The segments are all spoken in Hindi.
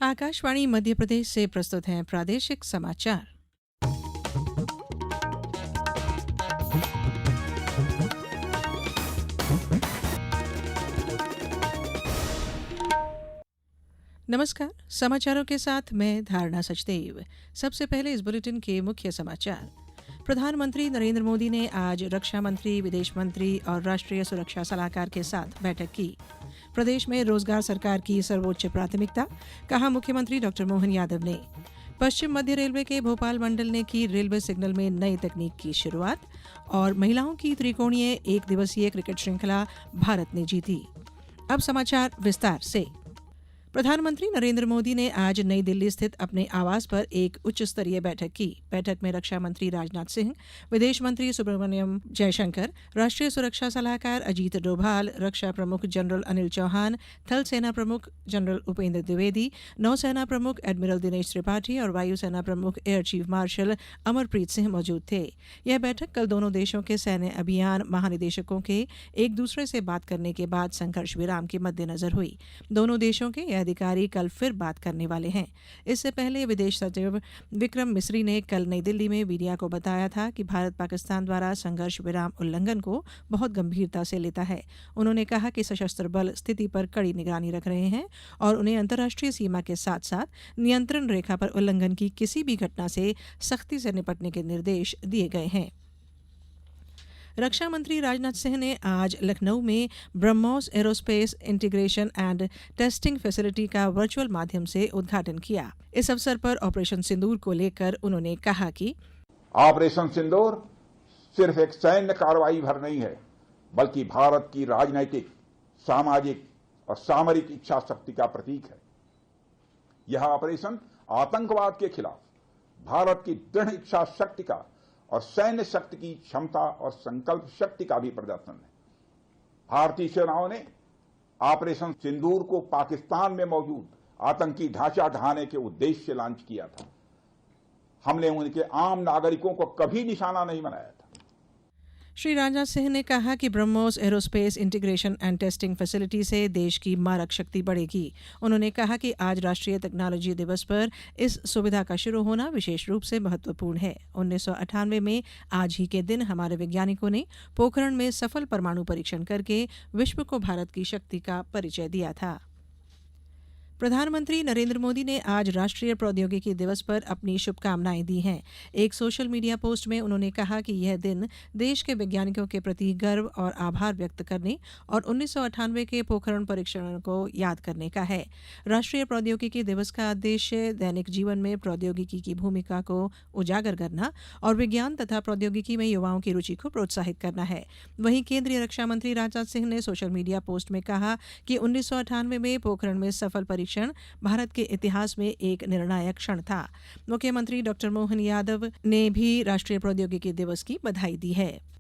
आकाशवाणी मध्य प्रदेश से प्रस्तुत हैं प्रादेशिक समाचार। नमस्कार, समाचारों के साथ मैं धारणा सचदेव। सबसे पहले इस बुलेटिन के मुख्य समाचार। प्रधानमंत्री नरेंद्र मोदी ने आज रक्षा मंत्री, विदेश मंत्री और राष्ट्रीय सुरक्षा सलाहकार के साथ बैठक की। प्रदेश में रोजगार सरकार की सर्वोच्च प्राथमिकता, कहा मुख्यमंत्री डॉक्टर मोहन यादव ने। पश्चिम मध्य रेलवे के भोपाल मंडल ने की रेलवे सिग्नल में नई तकनीक की शुरुआत। और महिलाओं की त्रिकोणीय एक दिवसीय क्रिकेट श्रृंखला भारत ने जीती। अब समाचार विस्तार से। प्रधानमंत्री नरेंद्र मोदी ने आज नई दिल्ली स्थित अपने आवास पर एक उच्च स्तरीय बैठक की। बैठक में रक्षा मंत्री राजनाथ सिंह, विदेश मंत्री सुब्रमण्यम जयशंकर, राष्ट्रीय सुरक्षा सलाहकार अजीत डोभाल, रक्षा प्रमुख जनरल अनिल चौहान, थल सेना प्रमुख जनरल उपेंद्र द्विवेदी, नौसेना प्रमुख एडमिरल दिनेश त्रिपाठी और वायुसेना प्रमुख air chief marshal Amarpreet Singh मौजूद थे। यह बैठक कल दोनों देशों के सैन्य अभियान महानिदेशकों के एक दूसरे से बात करने के बाद संघर्ष विराम के मद्देनजर हुई। दोनों देशों के यह अधिकारी कल फिर बात करने वाले हैं। इससे पहले विदेश सचिव विक्रम मिस्री ने कल नई दिल्ली में मीडिया को बताया था कि भारत पाकिस्तान द्वारा संघर्ष विराम उल्लंघन को बहुत गंभीरता से लेता है। उन्होंने कहा कि सशस्त्र बल स्थिति पर कड़ी निगरानी रख रहे हैं और उन्हें अंतर्राष्ट्रीय सीमा के साथ साथ नियंत्रण रेखा पर उल्लंघन की किसी भी घटना से सख्ती से निपटने के निर्देश दिए गए हैं। रक्षा मंत्री राजनाथ सिंह ने आज लखनऊ में BrahMos aerospace integration and testing facility का वर्चुअल माध्यम से उद्घाटन किया। इस अवसर पर ऑपरेशन सिंदूर को लेकर उन्होंने कहा कि ऑपरेशन सिंदूर सिर्फ एक सैन्य कार्रवाई भर नहीं है, बल्कि भारत की राजनैतिक, सामाजिक और सामरिक इच्छा शक्ति का प्रतीक है। यह ऑपरेशन आतंकवाद के खिलाफ भारत की दृढ़ इच्छा शक्ति का और सैन्य शक्ति की क्षमता और संकल्प शक्ति का भी प्रदर्शन है। भारतीय सेनाओं ने ऑपरेशन सिंदूर को पाकिस्तान में मौजूद आतंकी ढांचा ढहाने के उद्देश्य से लॉन्च किया था। हमने उनके आम नागरिकों को कभी निशाना नहीं बनाया था। श्री राजनाथ सिंह ने कहा कि BrahMos aerospace integration and testing facility से देश की मारक शक्ति बढ़ेगी। उन्होंने कहा कि आज राष्ट्रीय टेक्नोलॉजी दिवस पर इस सुविधा का शुरू होना विशेष रूप से महत्वपूर्ण है। 1998 में आज ही के दिन हमारे वैज्ञानिकों ने पोखरण में सफल परमाणु परीक्षण करके विश्व को भारत की शक्ति का परिचय दिया था। प्रधानमंत्री नरेंद्र मोदी ने आज राष्ट्रीय प्रौद्योगिकी दिवस पर अपनी शुभकामनाएं दी हैं। एक सोशल मीडिया पोस्ट में उन्होंने कहा कि यह दिन देश के वैज्ञानिकों के प्रति गर्व और आभार व्यक्त करने और 1998 के पोखरण परीक्षण को याद करने का है। राष्ट्रीय प्रौद्योगिकी दिवस का उद्देश्य दैनिक जीवन में प्रौद्योगिकी की भूमिका को उजागर करना और विज्ञान तथा प्रौद्योगिकी में युवाओं की रुचि को प्रोत्साहित करना है। वहीं केंद्रीय रक्षा मंत्री राजनाथ सिंह ने सोशल मीडिया पोस्ट में कहा कि 1998 में पोखरण में सफल परीक्षण भारत के इतिहास में एक निर्णायक क्षण था। मुख्यमंत्री डॉक्टर मोहन यादव ने भी राष्ट्रीय प्रौद्योगिकी दिवस की बधाई दी है।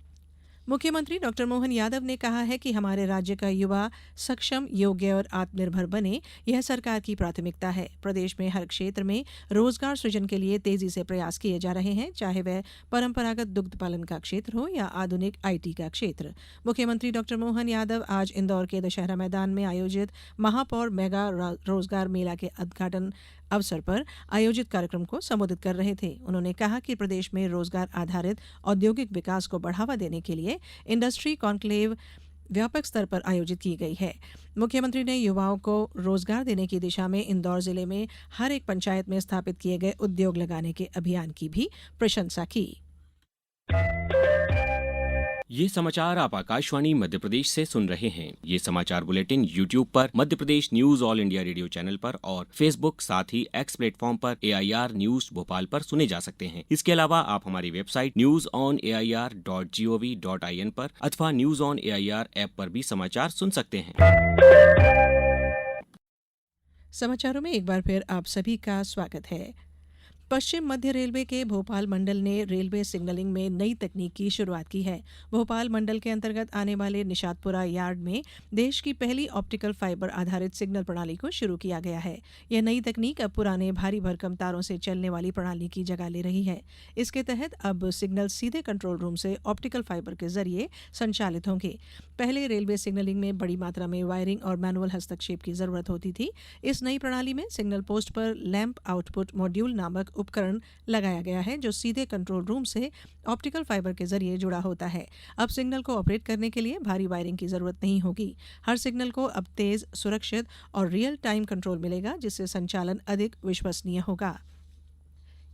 मुख्यमंत्री डॉक्टर मोहन यादव ने कहा है कि हमारे राज्य का युवा सक्षम, योग्य और आत्मनिर्भर बने, यह सरकार की प्राथमिकता है। प्रदेश में हर क्षेत्र में रोजगार सृजन के लिए तेजी से प्रयास किए जा रहे हैं, चाहे वह परंपरागत दुग्ध पालन का क्षेत्र हो या आधुनिक आईटी का क्षेत्र। मुख्यमंत्री डॉक्टर मोहन यादव आज इंदौर के दशहरा मैदान में आयोजित महापौर मेगा रोजगार मेला के उद्घाटन अवसर पर आयोजित कार्यक्रम को संबोधित कर रहे थे। उन्होंने कहा कि प्रदेश में रोजगार आधारित औद्योगिक विकास को बढ़ावा देने के लिए इंडस्ट्री कॉन्क्लेव व्यापक स्तर पर आयोजित की गई है। मुख्यमंत्री ने युवाओं को रोजगार देने की दिशा में इंदौर जिले में हर एक पंचायत में स्थापित किए गए उद्योग लगाने के अभियान की भी प्रशंसा की। ये समाचार आप आकाशवाणी मध्य प्रदेश से सुन रहे हैं। ये समाचार बुलेटिन YouTube पर Madhya Pradesh news all India radio channel पर और फेसबुक साथ ही एक्स प्लेटफॉर्म पर AIR न्यूज भोपाल पर सुने जा सकते हैं। इसके अलावा आप हमारी वेबसाइट newsonair.gov.in पर अथवा न्यूज ऑन AIR ऐप पर भी समाचार सुन सकते हैं। समाचारों में एक बार फिर आप सभी का स्वागत है। पश्चिम मध्य रेलवे के भोपाल मंडल ने रेलवे सिग्नलिंग में नई तकनीक की शुरुआत की है। भोपाल मंडल के अंतर्गत आने वाले निशातपुरा यार्ड में देश की पहली ऑप्टिकल फाइबर आधारित सिग्नल प्रणाली को शुरू किया गया है। यह नई तकनीक अब पुराने भारी भरकम तारों से चलने वाली प्रणाली की जगह ले रही है। इसके तहत अब सिग्नल सीधे कंट्रोल रूम से ऑप्टिकल फाइबर के जरिए संचालित होंगे। पहले रेलवे सिग्नलिंग में बड़ी मात्रा में वायरिंग और मैनुअल हस्तक्षेप की जरूरत होती थी। इस नई प्रणाली में सिग्नल पोस्ट पर लैंप आउटपुट मॉड्यूल नामक उपकरण लगाया गया है, जो सीधे कंट्रोल रूम से ऑप्टिकल फाइबर के जरिए जुड़ा होता है। अब सिग्नल को ऑपरेट करने के लिए भारी वायरिंग की जरूरत नहीं होगी। हर सिग्नल को अब तेज, सुरक्षित और रियल टाइम कंट्रोल मिलेगा, जिससे संचालन अधिक विश्वसनीय होगा।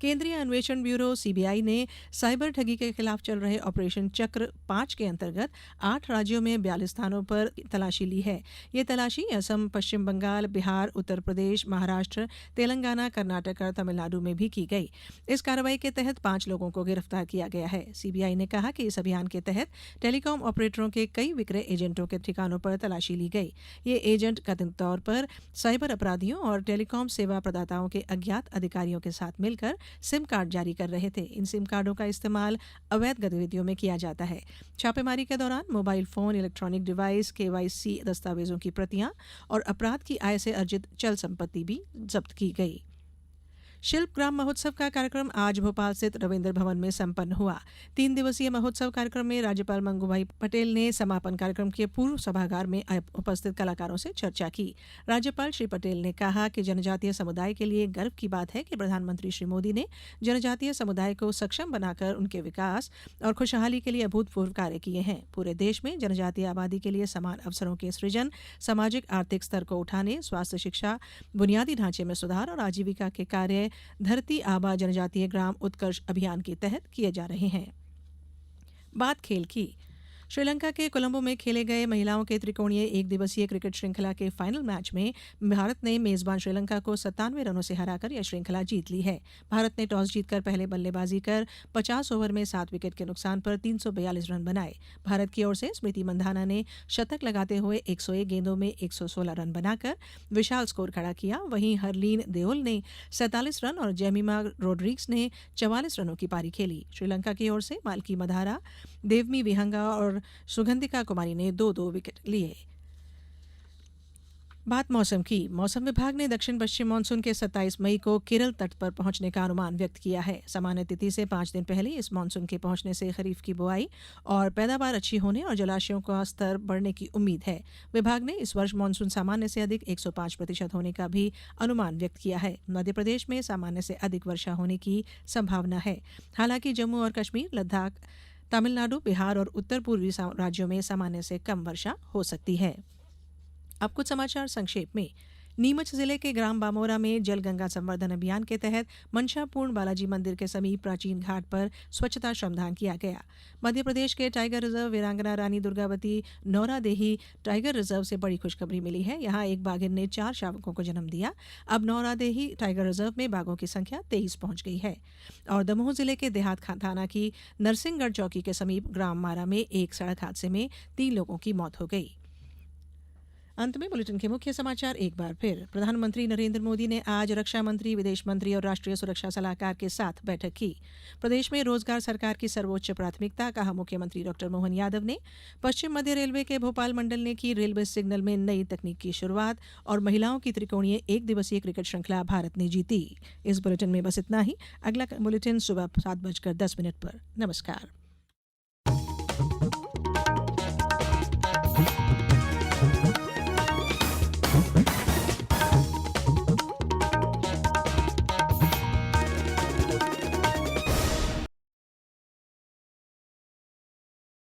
केंद्रीय अन्वेषण ब्यूरो सीबीआई ने साइबर ठगी के खिलाफ चल रहे ऑपरेशन चक्र 5 के अंतर्गत 8 राज्यों में 42 स्थानों पर तलाशी ली है। ये तलाशी असम, पश्चिम बंगाल, बिहार, उत्तर प्रदेश, महाराष्ट्र, तेलंगाना, कर्नाटक और तमिलनाडु में भी की गई। इस कार्रवाई के तहत 5 लोगों को गिरफ्तार किया गया है। सीबीआई ने कहा कि इस अभियान के तहत टेलीकॉम ऑपरेटरों के कई विक्रय एजेंटों के ठिकानों पर तलाशी ली गई। ये एजेंट कथित तौर पर साइबर अपराधियों और टेलीकॉम सेवा प्रदाताओं के अज्ञात अधिकारियों के साथ मिलकर सिम कार्ड जारी कर रहे थे। इन सिम कार्डों का इस्तेमाल अवैध गतिविधियों में किया जाता है। छापेमारी के दौरान mobile phone, electronic device, KYC दस्तावेजों की प्रतियां और अपराध की आय से अर्जित चल संपत्ति भी जब्त की गई। शिल्प ग्राम महोत्सव का कार्यक्रम आज भोपाल स्थित रविंद्र भवन में संपन्न हुआ। 3 दिवसीय महोत्सव कार्यक्रम में राज्यपाल मंगूभाई पटेल ने समापन कार्यक्रम के पूर्व सभागार में उपस्थित कलाकारों से चर्चा की। राज्यपाल श्री पटेल ने कहा कि जनजातीय समुदाय के लिए गर्व की बात है कि प्रधानमंत्री श्री मोदी ने जनजातीय समुदाय को सक्षम बनाकर उनके विकास और खुशहाली के लिए अभूतपूर्व कार्य किए हैं। पूरे देश में जनजातीय आबादी के लिए समान अवसरों के सृजन, सामाजिक आर्थिक स्तर को उठाने, स्वास्थ्य, शिक्षा, बुनियादी ढांचे में सुधार और आजीविका के कार्य धरती आबा जनजातीय ग्राम उत्कर्ष अभियान के तहत किए जा रहे हैं। बात खेल की। श्रीलंका के कोलंबो में खेले गए महिलाओं के त्रिकोणीय 1 दिवसीय क्रिकेट श्रृंखला के फाइनल मैच में भारत ने मेजबान श्रीलंका को 97 रनों से हराकर यह श्रृंखला जीत ली है। भारत ने टॉस जीतकर पहले बल्लेबाजी कर 50 ओवर में 7 विकेट के नुकसान पर 342 रन बनाए। भारत की ओर से स्मृति मंधाना ने शतक लगाते हुए 101 गेंदों में 116 रन बनाकर विशाल स्कोर खड़ा किया। वहीं हरलीन देओल ने 47 रन और जेमिमा रोड्रिग्स ने 44 रनों की पारी खेली। श्रीलंका की ओर से मालकी मधारा, देवमी विहंगा और सुगंधिका कुमारी ने 2-2 विकेट लिए। बात मौसम की। मौसम विभाग ने दक्षिण पश्चिम मानसून के 27 मई को केरल तट पर पहुंचने का अनुमान व्यक्त किया है। सामान्य तिथि से 5 दिन पहले इस मानसून के पहुंचने से खरीफ की बुआई और पैदावार अच्छी होने और जलाशयों का स्तर बढ़ने की उम्मीद है। विभाग ने इस वर्ष मानसून सामान्य से अधिक 105% होने का भी अनुमान व्यक्त किया है। मध्य प्रदेश में सामान्य से अधिक वर्षा होने की संभावना है। हालांकि जम्मू और कश्मीर, लद्दाख, तमिलनाडु, बिहार और उत्तर पूर्वी राज्यों में सामान्य से कम वर्षा हो सकती है। अब कुछ समाचार संक्षेप में। नीमच जिले के ग्राम बामोरा में जल गंगा संवर्धन अभियान के तहत मनशापूर्ण बालाजी मंदिर के समीप प्राचीन घाट पर स्वच्छता श्रमदान किया गया। मध्य प्रदेश के टाइगर रिजर्व वीरांगना रानी दुर्गावती नौरादेही टाइगर रिजर्व से बड़ी खुशखबरी मिली है। यहाँ एक बाघिन ने 4 शावकों को जन्म दिया। अब नौरादेही टाइगर रिजर्व में बाघों की संख्या 23 पहुंच गई है। और दमोह जिले के देहात थाना की नरसिंहगढ़ चौकी के समीप ग्राम मारा में एक सड़क हादसे में 3 लोगों की मौत हो गई। अंत में बुलेटिन के मुख्य समाचार एक बार फिर। प्रधानमंत्री नरेंद्र मोदी ने आज रक्षा मंत्री, विदेश मंत्री और राष्ट्रीय सुरक्षा सलाहकार के साथ बैठक की। प्रदेश में रोजगार सरकार की सर्वोच्च प्राथमिकता, कहा मुख्यमंत्री डॉक्टर मोहन यादव ने। पश्चिम मध्य रेलवे के भोपाल मंडल ने की रेलवे सिग्नल में नई तकनीक की शुरुआत और महिलाओं की त्रिकोणीय 1 दिवसीय क्रिकेट श्रृंखला भारत ने जीती। इस बुलेटिन में बस इतना ही। अगला बुलेटिन सुबह 7:10 पर। नमस्कार।